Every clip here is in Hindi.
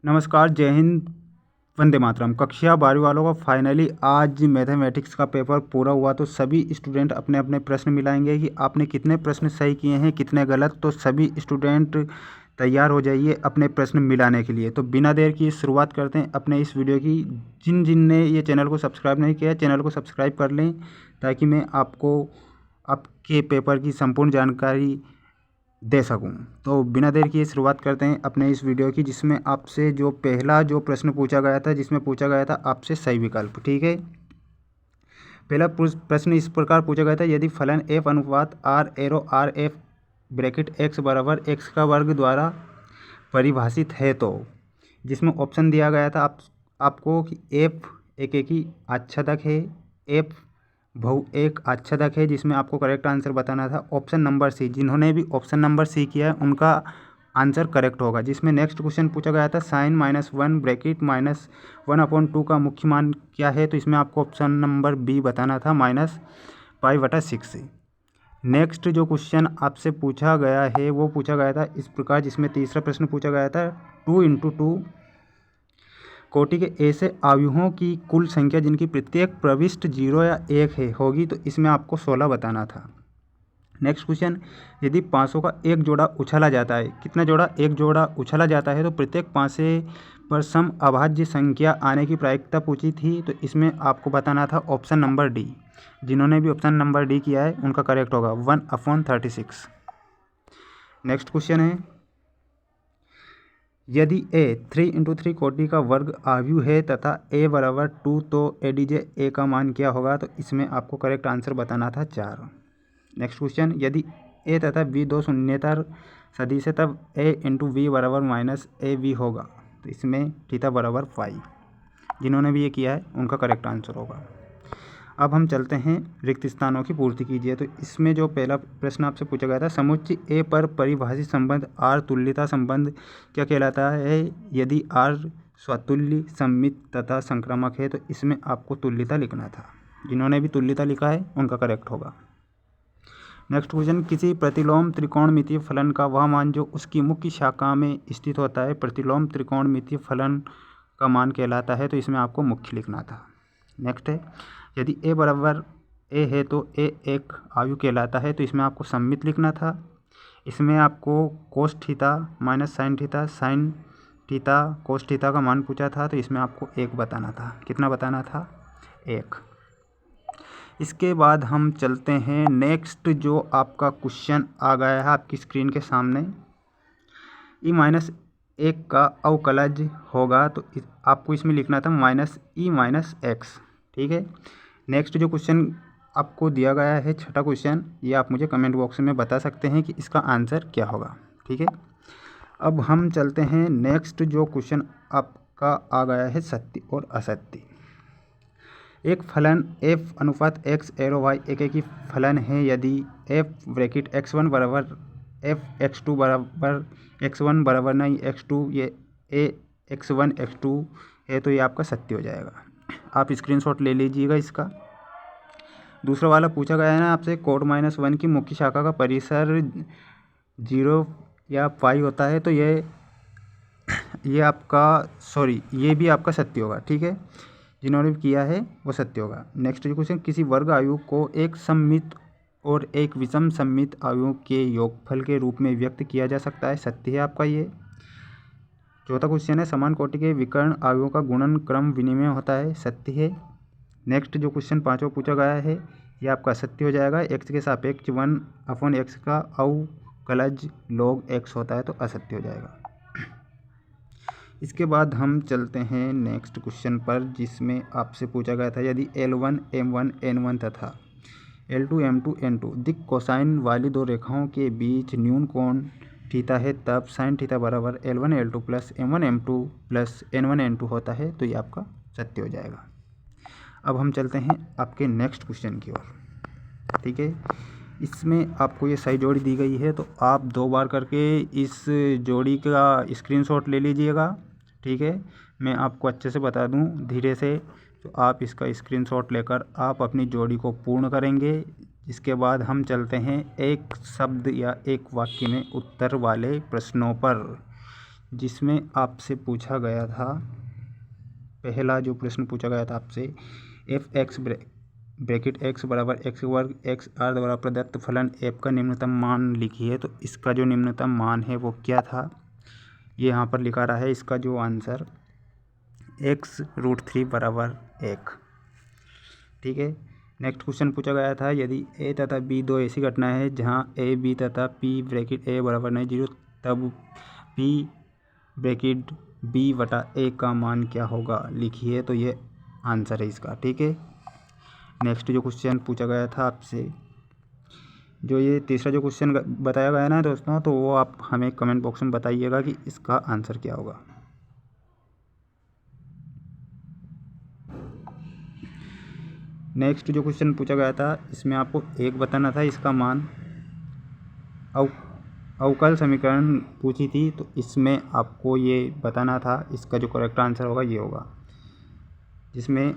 नमस्कार, जय हिंद, वंदे मातरम। कक्षा 12वीं वालों का फाइनली आज मैथमेटिक्स का पेपर पूरा हुआ। तो सभी स्टूडेंट अपने अपने प्रश्न मिलाएंगे कि आपने कितने प्रश्न सही किए हैं, कितने गलत। तो सभी स्टूडेंट तैयार हो जाइए अपने प्रश्न मिलाने के लिए। तो बिना देर की शुरुआत करते हैं अपने इस वीडियो की। जिन ने ये चैनल को सब्सक्राइब नहीं किया, चैनल को सब्सक्राइब कर लें ताकि मैं आपको आपके पेपर की संपूर्ण जानकारी दे सकूं। तो बिना देर किए शुरुआत करते हैं अपने इस वीडियो की, जिसमें आपसे जो पहला प्रश्न पूछा गया था, जिसमें पूछा गया था आपसे सही विकल्प। ठीक है, पहला प्रश्न इस प्रकार पूछा गया था, यदि फलन एफ अनुपात R arrow R F bracket X बराबर एक्स का वर्ग द्वारा परिभाषित है तो, जिसमें ऑप्शन दिया गया था आपको कि एफ एक ही आच्छादक है, एफ बहु एक आच्छादक है, जिसमें आपको करेक्ट आंसर बताना था ऑप्शन नंबर सी। जिन्होंने भी ऑप्शन नंबर सी किया है उनका आंसर करेक्ट होगा। जिसमें नेक्स्ट क्वेश्चन पूछा गया था साइन -1 ब्रैकेट -1/2 का मुख्य मान क्या है, तो इसमें आपको ऑप्शन नंबर बी बताना था -π/6। नेक्स्ट जो क्वेश्चन आपसे पूछा गया है वो पूछा गया था इस प्रकार, जिसमें तीसरा प्रश्न पूछा गया था 2 × 2 कोटि के ऐसे अवयवों की कुल संख्या जिनकी प्रत्येक प्रविष्टि 0 या 1 है होगी, तो इसमें आपको 16 बताना था। नेक्स्ट क्वेश्चन, यदि पाँचों का एक जोड़ा उछाला जाता है, कितना जोड़ा? एक जोड़ा उछाला जाता है, तो प्रत्येक पाँचे पर सम अभाज्य संख्या आने की प्रायिकता पूछी थी, तो इसमें आपको बताना था ऑप्शन नंबर डी। जिन्होंने भी ऑप्शन नंबर डी किया है उनका करेक्ट होगा 1/36। नेक्स्ट क्वेश्चन है, यदि a 3 × 3 कोटि का वर्ग आयु है तथा a बराबर 2, तो एडीजे a का मान क्या होगा, तो इसमें आपको करेक्ट आंसर बताना था 4। नेक्स्ट क्वेश्चन, यदि a तथा b दो शून्येतर सदिश है तब a × b बराबर -ab होगा, तो इसमें थीटा बराबर फाई। जिन्होंने भी ये किया है उनका करेक्ट आंसर होगा। अब हम चलते हैं रिक्त स्थानों की पूर्ति कीजिए। तो इसमें जो पहला प्रश्न आपसे पूछा गया था, समुच्चय ए पर परिभाषित संबंध आर तुल्यता संबंध क्या कहलाता है? यदि आर स्वतुल्य, सममित तथा संक्रामक है, तो इसमें आपको तुल्यता लिखना था। जिन्होंने भी तुल्यता लिखा है उनका करेक्ट होगा। नेक्स्ट क्वेश्चन, किसी प्रतिलोम त्रिकोणमितीय फलन का वह मान जो उसकी मुख्य शाखा में स्थित होता है प्रतिलोम त्रिकोणमितीय फलन का मान कहलाता है, तो इसमें आपको मुख्य लिखना था। नेक्स्ट है, यदि a बराबर a है तो a एक आयु कहलाता है, तो इसमें आपको सममित लिखना था। इसमें आपको cos theta minus sine theta, sine theta cos theta का मान पूछा था, तो इसमें आपको 1 बताना था। कितना बताना था? 1। इसके बाद हम चलते हैं नेक्स्ट जो आपका क्वेश्चन आ गया है आपकी स्क्रीन के सामने, e-1 का अवकलज होगा, तो आपको इसमें लिखना था -e-x। ठीक है, नेक्स्ट जो क्वेश्चन आपको दिया गया है छठा क्वेश्चन, ये आप मुझे कमेंट बॉक्स में बता सकते हैं कि इसका आंसर क्या होगा। ठीक है, अब हम चलते हैं नेक्स्ट जो क्वेश्चन आपका आ गया है सत्य और असत्य। एक फलन f अनुपात x एरो y एक ही फलन है यदि f ब्रैकेट x1 बराबर f x2 बराबर x1 बराबर नहीं x2 ये a x1 x2 है, तो ये आपका सत्य हो जाएगा। आप स्क्रीनशॉट ले लीजिएगा इसका। दूसरा वाला पूछा गया है ना आपसे, कोट -1 की मुख्य शाखा का परिसर 0 या पाई होता है, तो ये आपका ये भी आपका सत्य होगा। ठीक है, जिन्होंने भी किया है वो सत्य होगा। नेक्स्ट क्वेश्चन, किसी वर्ग आयु को एक सममित और एक विषम सममित आयुओं के योगफल के रूप में व्यक्त किया जा सकता है, सत्य है आपका ये। चौथा क्वेश्चन है, समान कोटि के विकर्ण आयुओं का गुणन क्रम विनिमय होता है, सत्य है। नेक्स्ट जो क्वेश्चन पांचवा पूछा गया है ये आपका सत्य हो जाएगा। एक्स के सापेक्ष 1/x का अवकलज log x होता है, तो असत्य हो जाएगा। इसके बाद हम चलते हैं नेक्स्ट क्वेश्चन पर, जिसमें आपसे पूछा गया था, यदि L1 M1 N1 तथा L2 M2 N2 दिक् कोसाइन वाली दो रेखाओं के बीच न्यून कोण थीटा है, तब साइन थीटा बराबर L1 L2 plus M1 M2 plus N1 N2 होता है, तो ये आपका सत्य हो जाएगा। अब हम चलते हैं आपके नेक्स्ट क्वेश्चन की ओर। ठीक है, इसमें आपको ये सही जोड़ी दी गई है, तो आप 2 बार करके इस जोड़ी का स्क्रीनशॉट ले लीजिएगा। ठीक है, मैं आपको अच्छे से बता दूं धीरे से, तो आप इसका स्क्रीनशॉट लेकर आप अपनी जोड़ी को पूर्ण करेंगे। इसके बाद हम चलते हैं एक शब्द या एक वाक्य में उत्तर वाले प्रश्नों पर, जिसमें आपसे पूछा गया था, पहला जो प्रश्न पूछा गया था आपसे, एफ एक्स ब्रैकेट एक्स बराबर एक्स वर्ग एक्स आर द्वारा प्रदत्त फलन एफ का निम्नतम मान लिखिए। तो इसका जो निम्नतम मान है वो क्या था, ये यहाँ पर लिखा रहा है। इसका जो आंसर x√3 बराबर 1। ठीक है। नेक्स्ट क्वेश्चन पूछा गया था, यदि ए तथा बी दो ऐसी घटनाएं हैं जहां ए बी तथा पी ब्रैकेट ए बराबर नहीं 0, तब पी ब्रैकेट बी बटा ए का मान क्या होगा, लिखिए। तो ये आंसर है इसका। ठीक है। नेक्स्ट जो क्वेश्चन पूछा गया था आपसे, जो ये तीसरा जो क्वेश्चन बताया गया ना दोस्तों, तो वो आप हमें कमेंट बॉक्स में बताइएगा कि इसका आंसर क्या होगा। नेक्स्ट जो क्वेश्चन पूछा गया था, इसमें आपको एक बताना था इसका मान। अवकल समीकरण पूछी थी, तो इसमें आपको ये बताना था, इसका जो करेक्ट आंसर होगा ये होगा, जिसमें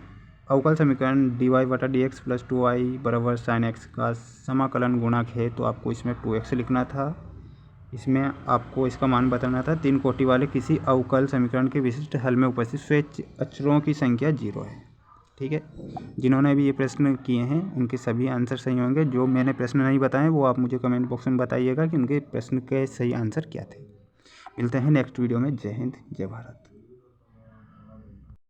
अवकल समीकरण dy/dx + 2y बराबर sin x का समाकलन गुणक है। तो आपको इसमें 2x लिखना था। इसमें आपको इसका मान बताना था, 3 कोटि वाले किसी अवकल समीकरण के विशिष्ट हल में उपस्थित स्वैच्छिक अक्षरों की संख्या 0 है। ठीक है। जिन्होंने भी ये प्रश्न किए हैं उनके सभी आंसर सही होंगे। जो मैंने प्रश्न नहीं बताए वो आप मुझे कमेंट बॉक्स में बताइएगा कि उनके प्रश्न के सही आंसर क्या थे। मिलते हैं नेक्स्ट वीडियो में। जय हिंद, जय भारत।